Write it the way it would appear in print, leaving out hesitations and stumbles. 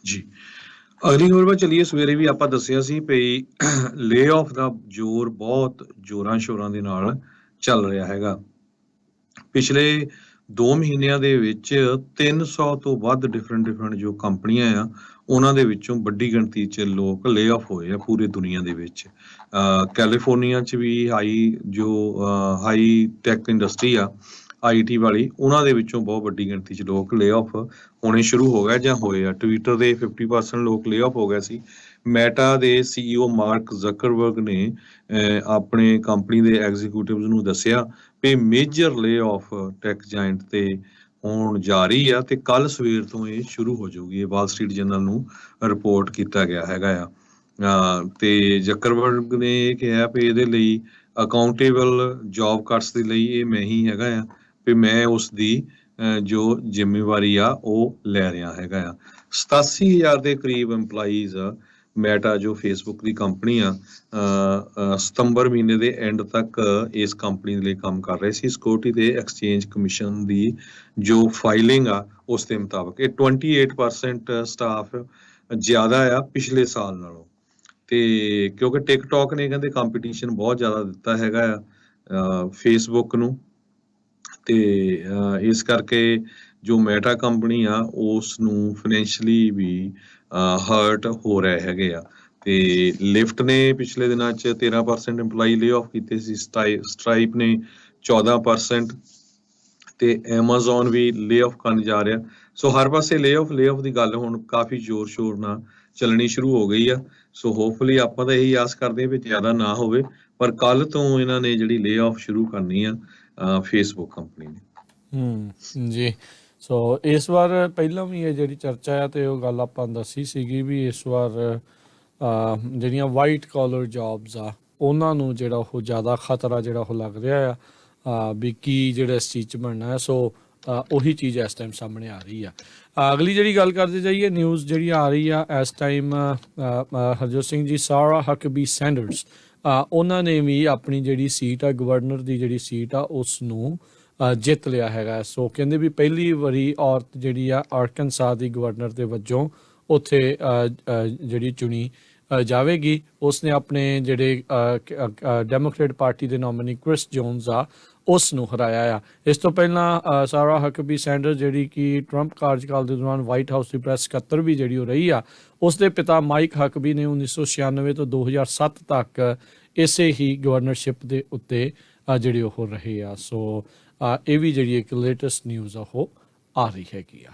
ਜੀ। ਅਗਲੀ ਖਬਰ ਵੱਲ ਚੱਲੀਏ। ਸਵੇਰੇ ਵੀ ਆਪਾਂ ਦੱਸਿਆ ਸੀ ਵੀ ਲੇ ਆਫ ਦਾ ਜ਼ੋਰ ਬਹੁਤ ਜ਼ੋਰਾਂ ਸ਼ੋਰਾਂ ਦੇ ਨਾਲ ਚੱਲ ਰਿਹਾ ਹੈਗਾ। ਪਿਛਲੇ 2 ਮਹੀਨਿਆਂ ਦੇ ਵਿੱਚ 300 ਤੋਂ ਵੱਧ ਡਿਫਰੈਂਟ ਜੋ ਕੰਪਨੀਆਂ ਆ, ਉਹਨਾਂ ਦੇ ਵਿੱਚੋਂ ਵੱਡੀ ਗਿਣਤੀ 'ਚ ਲੋਕ ਲੇ ਆਫ ਹੋਏ ਆ ਪੂਰੇ ਦੁਨੀਆ ਦੇ ਵਿੱਚ। ਕੈਲੀਫੋਰਨੀਆ 'ਚ ਵੀ ਹਾਈ ਟੈਕ ਇੰਡਸਟਰੀ ਆ, ਆਈਟੀ ਵਾਲੀ, ਉਹਨਾਂ ਦੇ ਵਿੱਚੋਂ ਬਹੁਤ ਵੱਡੀ ਗਿਣਤੀ 'ਚ ਲੋਕ ਲੇ ਆਫ ਹੋਣੇ ਸ਼ੁਰੂ ਹੋ ਗਏ ਜਾਂ ਹੋਏ ਆ। ਟਵਿੱਟਰ ਦੇ 50% ਲੋਕ ਲੇ ਆਫ ਹੋ ਗਏ ਸੀ। ਮੈਟਾ ਦੇ ਸੀਈਓ ਮਾਰਕ ਜ਼ਕਰਬਰਗ ਨੇ ਆਪਣੇ ਕੰਪਨੀ ਦੇ ਐਗਜ਼ੀਕਿਊਟਿਵਜ਼ ਨੂੰ ਦੱਸਿਆ ਵੀ ਮੇਜਰ ਲੇ ਆਫ ਟੈਕ ਜਾਇੰਟ ਤੇ ਹੋਣ ਜਾ ਰਹੀ ਆ ਤੇ ਕੱਲ ਸਵੇਰ ਤੋਂ ਇਹ ਸ਼ੁਰੂ ਹੋ ਜਾਊਗੀ। ਇਹ ਵਾਲ ਸਟਰੀਟ ਜਰਨਲ ਨੂੰ ਰਿਪੋਰਟ ਕੀਤਾ ਗਿਆ ਹੈਗਾ ਆ। ਤੇ ਜ਼ਕਰਬਰਗ ਨੇ ਇਹ ਕਿਹਾ ਵੀ ਇਹਦੇ ਲਈ ਅਕਾਊਂਟੇਬਲ ਜੌਬ ਕੱਟਸ ਦੇ ਲਈ ਇਹ ਮੈਂ ਹੀ ਹੈਗਾ ਆ, ਵੀ ਮੈਂ ਉਸ ਦੀ ਜੋ ਜ਼ਿੰਮੇਵਾਰੀ ਆ ਉਹ ਲੈ ਰਿਹਾ ਹੈਗਾ ਆ। 87,000 ਦੇ ਕਰੀਬ EMPLOYEES ਆ ਮੈਟਾ ਜੋ ਫੇਸਬੁੱਕ ਦੀ ਕੰਪਨੀ ਆ, ਸਤੰਬਰ ਮਹੀਨੇ ਦੇ ਐਂਡ ਤੱਕ ਇਸ ਕੰਪਨੀ ਦੇ ਲਈ ਕੰਮ ਕਰ ਰਹੇ ਸੀ। ਸਿਕਿਉਰਿਟੀ ਤੇ ਐਕਸਚੇਂਜ ਕਮਿਸ਼ਨ ਦੀ ਜੋ ਫਾਈਲਿੰਗ ਆ ਉਸ ਦੇ ਮੁਤਾਬਕ ਇਹ 28% ਸਟਾਫ ਜ਼ਿਆਦਾ ਆ ਪਿਛਲੇ ਸਾਲ ਨਾਲੋਂ। ਤੇ ਕਿਉਂਕਿ ਟਿਕਟੌਕ ਨੇ ਕਹਿੰਦੇ ਕੰਪੀਟੀਸ਼ਨ ਬਹੁਤ ਜ਼ਿਆਦਾ ਦਿੱਤਾ ਹੈਗਾ ਆ ਫੇਸਬੁੱਕ ਨੂੰ, ਤੇ ਇਸ ਕਰਕੇ ਜੋ ਮੈਟਾ ਕੰਪਨੀ ਆ ਉਸ ਨੂੰ ਫਾਈਨੈਂਸ਼ੀਅਲੀ ਵੀ ਹਰਟ ਹੋ ਰਹੇ ਹੈਗੇ ਆ। ਤੇ ਲਿਫਟ ਨੇ ਪਿਛਲੇ ਦਿਨਾਂ 'ਚ 13% EMPLOYEE ਲੇ ਆਫ ਕੀਤੇ ਸੀ, ਸਟਰਾਈਪ ਨੇ 14%, ਤੇ ਐਮਾਜ਼ੋਨ ਵੀ ਲੇ ਆਫ ਕਰਨ ਜਾ ਰਿਹਾ। ਸੋ ਹਰ ਪਾਸੇ ਲੇ ਆਫ ਦੀ ਗੱਲ ਹੁਣ ਕਾਫੀ ਜ਼ੋਰ ਸ਼ੋਰ ਨਾਲ ਚੱਲਣੀ ਸ਼ੁਰੂ ਹੋ ਗਈ ਆ। ਸੋ ਹੋਪਫੁਲੀ ਆਪਾਂ ਤਾਂ ਇਹੀ ਆਸ ਕਰਦੇ ਹਾਂ ਵੀ ਜ਼ਿਆਦਾ ਨਾ ਹੋਵੇ, ਪਰ ਕੱਲ ਤੋਂ ਇਹਨਾਂ ਨੇ ਜਿਹੜੀ ਲੇ ਆਫ ਸ਼ੁਰੂ ਕਰਨੀ ਆ ਫੇਸਬੁੱਕ ਕੰਪਨੀ ਨੇ। ਜੀ। ਸੋ ਇਸ ਵਾਰ ਪਹਿਲਾਂ ਵੀ ਇਹ ਜਿਹੜੀ ਚਰਚਾ ਆ ਤੇ ਉਹ ਗੱਲ ਆਪਾਂ ਦੱਸੀ ਸੀਗੀ ਵੀ ਇਸ ਵਾਰ ਜਿਹੜੀਆਂ ਵਾਈਟ ਕਾਲਰ ਜੌਬਸ ਆ ਉਹਨਾਂ ਨੂੰ ਜਿਹੜਾ ਉਹ ਜ਼ਿਆਦਾ ਖਤਰਾ ਜਿਹੜਾ ਉਹ ਲੱਗ ਰਿਹਾ ਆ ਵੀ ਕੀ ਜਿਹੜਾ ਇਸ ਚੀਜ਼ 'ਚ ਬਣਨਾ ਹੈ। ਸੋ ਉਹੀ ਚੀਜ਼ ਇਸ ਟਾਈਮ ਸਾਹਮਣੇ ਆ ਰਹੀ ਆ। ਅਗਲੀ ਜਿਹੜੀ ਗੱਲ ਕਰਦੇ ਜਾਈਏ, ਨਿਊਜ਼ ਜਿਹੜੀ ਆ ਰਹੀ ਆ ਇਸ ਟਾਈਮ, ਹਰਜੋਤ ਸਿੰਘ ਜੀ, ਸਾਰਾ ਹਕਬੀ ਸੈਂਡਰਸ ਉਹਨਾਂ ਨੇ ਵੀ ਆਪਣੀ ਜਿਹੜੀ ਸੀਟ ਆ ਗਵਰਨਰ ਦੀ ਜਿਹੜੀ ਸੀਟ ਆ ਉਸ ਨੂੰ ਜਿੱਤ ਲਿਆ ਹੈਗਾ। ਸੋ ਕਹਿੰਦੇ ਵੀ ਪਹਿਲੀ ਵਾਰੀ ਔਰਤ ਜਿਹੜੀ ਆ ਆਰਕਨਸਾ ਦੀ ਗਵਰਨਰ ਦੇ ਵਜੋਂ ਉੱਥੇ ਜਿਹੜੀ ਚੁਣੀ ਜਾਵੇਗੀ। ਉਸਨੇ ਆਪਣੇ ਜਿਹੜੇ ਡੈਮੋਕ੍ਰੇਟ ਪਾਰਟੀ ਦੇ ਨੋਮੀਨੀ ਕ੍ਰਿਸ ਜੋਨਸ ਆ ਉਸ ਨੂੰ ਹਰਾਇਆ ਆ। ਇਸ ਤੋਂ ਪਹਿਲਾਂ ਸਾਰਾ ਹਕਬੀ ਸੈਂਡਰਸ ਜਿਹੜੀ ਕਿ ਟਰੰਪ ਕਾਰਜਕਾਲ ਦੇ ਦੌਰਾਨ ਵਾਈਟ ਹਾਊਸ ਦੀ ਪ੍ਰੈਸ ਸਕੱਤਰ ਵੀ ਜਿਹੜੀ ਉਹ ਰਹੀ ਆ, ਉਸ ਦੇ ਪਿਤਾ ਮਾਈਕ ਹਕਬੀ ਨੇ 1996 ਤੋਂ 2007 ਤੱਕ ਇਸੇ ਹੀ ਗਵਰਨਰਸ਼ਿਪ ਦੇ ਉੱਤੇ ਜਿਹੜੇ ਉਹ ਰਹੇ ਆ। ਸੋ ਇਹ ਵੀ ਜਿਹੜੀ ਇੱਕ ਲੇਟੈਸਟ ਨਿਊਜ਼ ਆ ਉਹ ਆ ਰਹੀ ਹੈਗੀ ਆ।